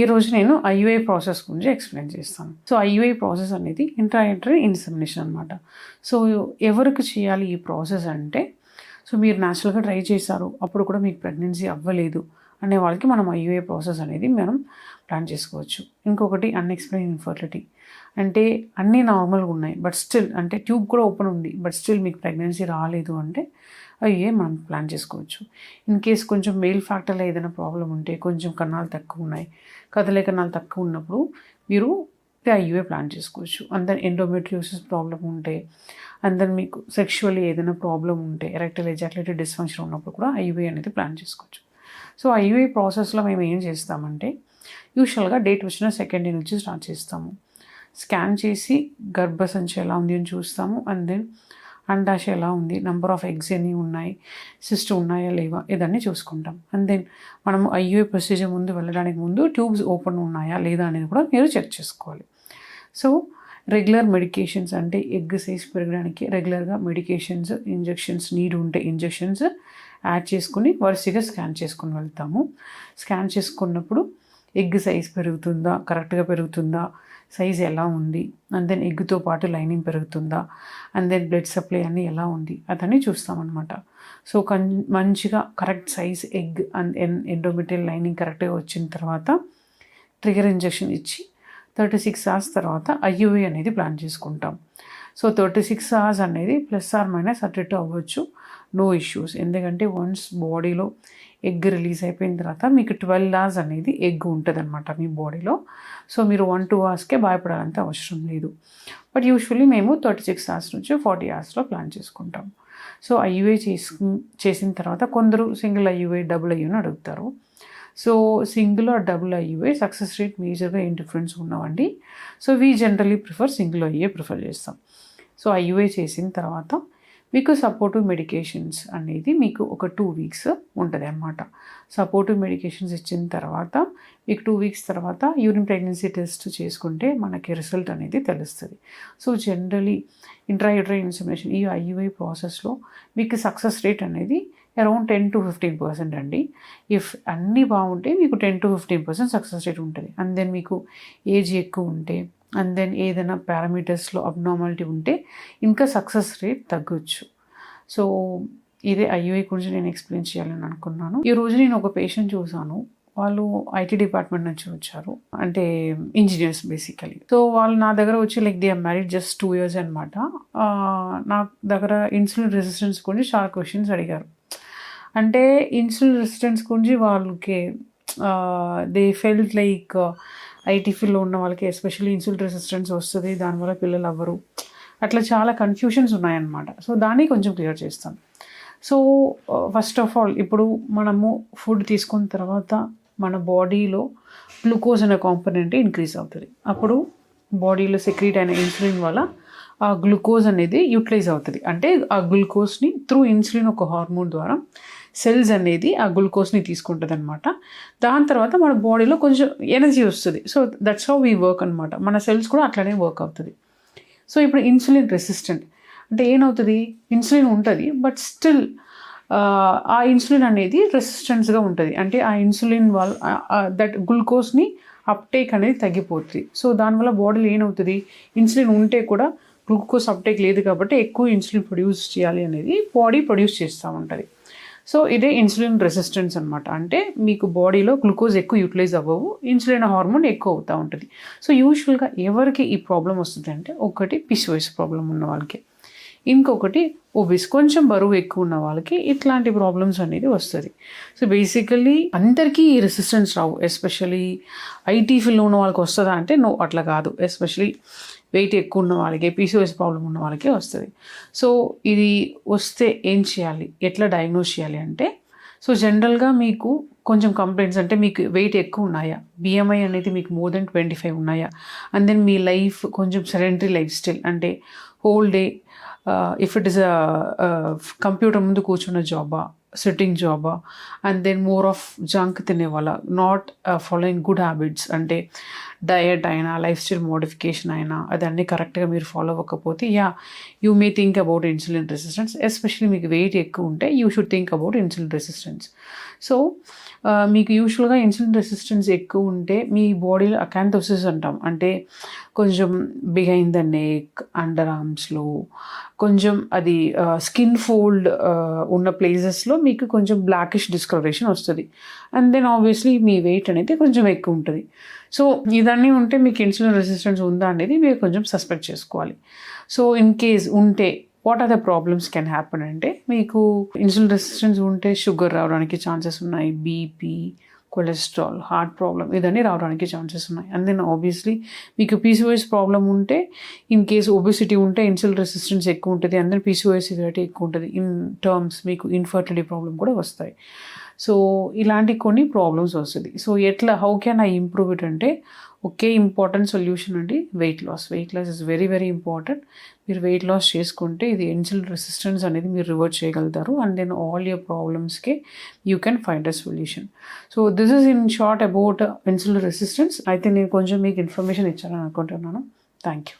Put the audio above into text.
ఈరోజు నేను IUI process గురించి ఎక్స్ప్లెయిన్ చేస్తాను. సో ఐయుఐ ప్రాసెస్ అనేది ఇంట్రాయూటరైన్ ఇన్సెమినేషన్ అనమాట. సో ఎవరికి చేయాలి ఈ ప్రాసెస్ అంటే, సో మీరు న్యాచురల్గా ట్రై చేశారు, అప్పుడు కూడా మీకు ప్రెగ్నెన్సీ అవ్వలేదు అనే వాళ్ళకి మనం ఐయుఐ ప్రాసెస్ అనేది మనం ప్లాన్ చేసుకోవచ్చు. ఇంకొకటి అన్ఎక్స్ప్లెయిన్ ఇన్ఫర్టిలిటీ, అంటే అన్నీ నార్మల్గా ఉన్నాయి బట్ స్టిల్, అంటే ట్యూబ్ కూడా ఓపెన్ ఉంది బట్ స్టిల్ మీకు ప్రెగ్నెన్సీ రాలేదు అంటే అయ్యే మనం ప్లాన్ చేసుకోవచ్చు. ఇన్ కేస్ కొంచెం మేల్ ఫ్యాక్టర్లో ఏదైనా ప్రాబ్లం ఉంటే, కొంచెం కణాలు తక్కువ ఉన్నాయి, కదలే కణాలు తక్కువ ఉన్నప్పుడు మీరు ఐయుఐ ప్లాన్ చేసుకోవచ్చు. అండ్ దెన్ ఎండోమెట్రియోసిస్ ప్రాబ్లం ఉంటే, అండ్ దెన్ మీకు సెక్షువల్లీ ఏదైనా ప్రాబ్లం ఉంటే, ఎరెక్టైల్ ఎజాక్యులేటరీ డిస్ఫంక్షన్ ఉన్నప్పుడు కూడా ఐయుఐ అనేది ప్లాన్ చేసుకోవచ్చు. సో ఐయుఐ ప్రాసెస్లో మేము ఏం చేస్తామంటే, యూజువల్గా డేట్ వచ్చిన సెకండ్ డే నుంచి స్టార్ట్ చేస్తాము. స్కాన్ చేసి గర్భసంచి ఎలా ఉంది అని చూస్తాము. అండ్ దెన్ అండాశయ ఎలా ఉంది, నెంబర్ ఆఫ్ ఎగ్స్ ఎన్ని ఉన్నాయి, సిస్ట్ ఉన్నాయా లేవా, ఇదన్నీ చూసుకుంటాం. అండ్ దెన్ మనము ఐయుఐ ప్రొసీజర్ ముందు వెళ్ళడానికి ముందు ట్యూబ్స్ ఓపెన్ ఉన్నాయా లేదా అనేది కూడా మీరు చెక్ చేసుకోవాలి. సో రెగ్యులర్ మెడికేషన్స్, అంటే ఎగ్ సైజ్ పెరగడానికి రెగ్యులర్గా మెడికేషన్స్, ఇంజెక్షన్స్ నీడ్ ఉంటే ఇంజెక్షన్స్ యాడ్ చేసుకుని వరుసగా స్కాన్ చేసుకుని వెళ్తాము. స్కాన్ చేసుకున్నప్పుడు ఎగ్ సైజ్ పెరుగుతుందా, కరెక్ట్గా పెరుగుతుందా, సైజ్ ఎలా ఉంది, అండ్ దెన్ ఎగ్తో పాటు లైనింగ్ పెరుగుతుందా, అండ్ దెన్ బ్లడ్ సప్లై అన్నీ ఎలా ఉంది అదని చూస్తామన్నమాట. సో మంచిగా correct size egg and endometrial lining కరెక్ట్గా వచ్చిన తర్వాత ట్రిగర్ ఇంజెక్షన్ ఇచ్చి 36 hours తర్వాత ఐయుఐ అనేది ప్లాన్ చేసుకుంటాం. సో 36 hours అనేది ± అటు ఇటు అవ్వచ్చు, నో ఇష్యూస్. ఎందుకంటే వన్స్ బాడీలో ఎగ్ రిలీజ్ అయిపోయిన తర్వాత మీకు 12 hours అనేది ఎగ్ ఉంటుంది అనమాట మీ బాడీలో. సో మీరు 1-2 hours భయపడాలంత అవసరం లేదు. బట్ యూజువల్లీ మేము 36 hours నుంచి 40 hours ప్లాన్ చేసుకుంటాం. సో ఐయుఐ చేసిన తర్వాత కొందరు సింగిల్ ఐయుఐ, డబుల్ ఐయుఐ అడుగుతారు. So single or double IUI success rate మేజర్గా ఏం డిఫరెన్స్ ఉన్నామండి. So we generally single IUI prefer చేస్తాం. సో ఐయుఐ చేసిన తర్వాత మీకు సపోర్టివ్ మెడికేషన్స్ అనేది మీకు ఒక 2 weeks ఉంటుంది అన్నమాట. సపోర్టివ్ మెడికేషన్స్ ఇచ్చిన తర్వాత మీకు 2 weeks తర్వాత యూరిన్ ప్రెగ్నెన్సీ టెస్ట్ చేసుకుంటే మనకి రిజల్ట్ అనేది తెలుస్తుంది. సో జనరలీ ఇంట్రాయూటరైన్ ఇన్సెమినేషన్ ఈ ఐయుఐ ప్రాసెస్లో మీకు సక్సెస్ రేట్ అనేది అరౌండ్ 10-15% అండి. ఇఫ్ అన్నీ బాగుంటే మీకు 10-15% సక్సెస్ రేట్ ఉంటుంది. అండ్ దెన్ మీకు ఏజ్ ఎక్కువ ఉంటే, అండ్ దెన్ ఏదైనా పారామీటర్స్లో అబ్నార్మాలిటీ ఉంటే ఇంకా సక్సెస్ రేట్ తగ్గొచ్చు. సో ఇదే ఐయుఐ గురించి నేను ఎక్స్ప్లెయిన్ చేయాలని అనుకున్నాను. ఈరోజు నేను ఒక పేషెంట్ చూసాను. వాళ్ళు ఐటీ డిపార్ట్మెంట్ నుంచి వచ్చారు, అంటే ఇంజనీర్స్ బేసికలీ. సో వాళ్ళు నా దగ్గర వచ్చి like they are married just 2 years అనమాట. నా దగ్గర ఇన్సులిన్ రెసిస్టెన్స్ గురించి చాలా క్వశ్చన్స్ అడిగారు. అంటే ఇన్సులిన్ రెసిస్టెన్స్ గురించి వాళ్ళకి దే ఫెల్ట్ లైక్ ఐటీ ఫీల్డ్లో ఉన్న వాళ్ళకి ఎస్పెషల్లీ ఇన్సులిన్ రెసిస్టెన్స్ వస్తుంది, దానివల్ల పిల్లలు అవ్వరు, అట్లా చాలా కన్ఫ్యూషన్స్ ఉన్నాయన్నమాట. సో దాన్ని కొంచెం క్లియర్ చేస్తాను. సో ఫస్ట్ ఆఫ్ ఆల్, ఇప్పుడు మనము ఫుడ్ తీసుకున్న తర్వాత మన బాడీలో గ్లూకోజ్ అనే కాంపోనెంట్ ఇంక్రీజ్ అవుతుంది. అప్పుడు బాడీలో సెక్రీట్ అయిన ఇన్సులిన్ వల్ల ఆ గ్లూకోజ్ అనేది యూటిలైజ్ అవుతుంది. అంటే ఆ గ్లూకోజ్ని త్రూ ఇన్సులిన్ ఒక హార్మోన్ ద్వారా సెల్స్ అనేది ఆ గ్లూకోజ్ని తీసుకుంటుంది అనమాట. దాని తర్వాత మన బాడీలో కొంచెం ఎనర్జీ వస్తుంది. So that's how we work అనమాట. మన సెల్స్ కూడా అట్లనే వర్క్ అవుతుంది. సో ఇప్పుడు ఇన్సులిన్ రెసిస్టెంట్ అంటే ఏమవుతుంది, ఇన్సులిన్ ఉంటుంది బట్ స్టిల్ ఆ ఇన్సులిన్ అనేది రెసిస్టెన్స్గా ఉంటుంది. అంటే ఆ ఇన్సులిన్ వల్ల దట్ గ్లూకోజ్ని అప్టేక్ అనేది తగ్గిపోతుంది. సో దానివల్ల బాడీలో ఏమవుతుంది, ఇన్సులిన్ ఉంటే కూడా గ్లూకోజ్ అప్టేక్ లేదు కాబట్టి ఎక్కువ ఇన్సులిన్ ప్రొడ్యూస్ చేయాలి అనేది బాడీ ప్రొడ్యూస్ చేస్తూ ఉంటుంది. సో ఇదే ఇన్సులిన్ రెసిస్టెన్స్ అనమాట. అంటే మీకు బాడీలో గ్లూకోజ్ ఎక్కువ యూటిలైజ్ అవ్వవు, ఇన్సులిన్ హార్మోన్ ఎక్కువ అవుతూ ఉంటుంది. సో యూజువల్గా ఎవరికి ఈ ప్రాబ్లం వస్తుంది అంటే, ఒకటి పిసిఓఎస్ ప్రాబ్లం ఉన్న వాళ్ళకి, ఇంకొకటి ఒబిస్ కొంచెం బరువు ఎక్కువ ఉన్న వాళ్ళకి ఇట్లాంటి ప్రాబ్లమ్స్ అనేది వస్తుంది. సో బేసికల్లీ అందరికీ ఈ రెసిస్టెన్స్ రావు. ఎస్పెషలీ ఐటీ ఫీల్డ్లో ఉన్న వాళ్ళకి వస్తుందా అంటే నో, అట్లా కాదు. ఎస్పెషలీ వెయిట్ ఎక్కువ ఉన్న వాళ్ళకి, పీసీఓఎస్ ప్రాబ్లం ఉన్న వాళ్ళకే వస్తుంది. సో ఇది వస్తే ఏం చేయాలి, ఎట్లా డయాగ్నోస్ చేయాలి అంటే, సో జనరల్గా మీకు కొంచెం కంప్లైంట్స్ అంటే మీకు వెయిట్ ఎక్కువ ఉన్నాయా, బిఎంఐ అనేది మీకు మోర్ దెన్ 25 ఉన్నాయా, అండ్ దెన్ మీ లైఫ్ కొంచెం సెడెంటరీ లైఫ్ స్టైల్, అంటే whole day if it is computer ముందు కూర్చున్న జాబా, సిట్టింగ్ జాబా, and then more of junk తినేవాళ్ళ, నాట్ ఫాలోయింగ్ గుడ్ హ్యాబిట్స్, అంటే డయట్ అయినా లైఫ్ స్టైల్ మోడిఫికేషన్ అయినా అదన్నీ కరెక్ట్గా మీరు ఫాలో అవ్వకపోతే you may think about insulin resistance. Especially మీకు వెయిట్ ఎక్కువ ఉంటే you should think about insulin resistance. So మీకు యూజువల్గా ఇన్సులిన్ రెసిస్టెన్స్ ఎక్కువ ఉంటే మీ బాడీలో అకాంతోసిస్ అంటాం, అంటే కొంచెం బిహైండ్ ద నెక్, అండర్ ఆర్మ్స్లో కొంచెం అది స్కిన్ ఫోల్డ్ ఉన్న ప్లేసెస్లో మీకు కొంచెం బ్లాకిష్ డిస్కలరేషన్ వస్తుంది. అండ్ దెన్ ఆబ్వియస్లీ మీ వెయిట్ అనేది కొంచెం ఎక్కువ ఉంటుంది. సో ఇదన్నీ ఉంటే మీకు ఇన్సులిన్ రెసిస్టెన్స్ ఉందా అనేది మీరు కొంచెం సస్పెక్ట్ చేసుకోవాలి. సో ఇన్ కేస్ ఉంటే what are the problems can happen అంటే, మీకు ఇన్సులిన్ రెసిస్టెన్స్ ఉంటే షుగర్ రావడానికి ఛాన్సెస్ ఉన్నాయి, బీపీ, కొలెస్ట్రాల్, హార్ట్ ప్రాబ్లం ఇదన్నీ రావడానికి ఛాన్సెస్ ఉన్నాయి. అండ్ దెన్ ఆబ్వియస్లీ మీకు పీసీఓఎస్ ప్రాబ్లం ఉంటే, ఇన్ కేస్ ఒబెసిటీ ఉంటే ఇన్సులిన్ రెసిస్టెన్స్ ఎక్కువ ఉంటుంది, అండ్ దెన్ పీసీఓఎస్ సివియారిటీ ఎక్కువ ఉంటుంది. ఇన్ టర్మ్స్ మీకు ఇన్ఫర్టిలిటీ ప్రాబ్లం కూడా వస్తాయి. సో ఇలాంటి కొన్ని ప్రాబ్లమ్స్ వస్తుంది. So how can I improve it అంటే, ఒకే ఇంపార్టెంట్ సొల్యూషన్ అండి, weight loss. Weight loss is very very important. మీరు వెయిట్ లాస్ చేసుకుంటే ఇది ఇన్సులిన్ రెసిస్టెన్స్ అనేది మీరు రివర్ట్ చేయగలుగుతారు. అండ్ దెన్ ఆల్ యువర్ ప్రాబ్లమ్స్కి you can find a solution. So this is in short about insulin resistance. అయితే నేను కొంచెం మీకు ఇన్ఫర్మేషన్ ఇచ్చాను అనుకుంటున్నాను. Thank you.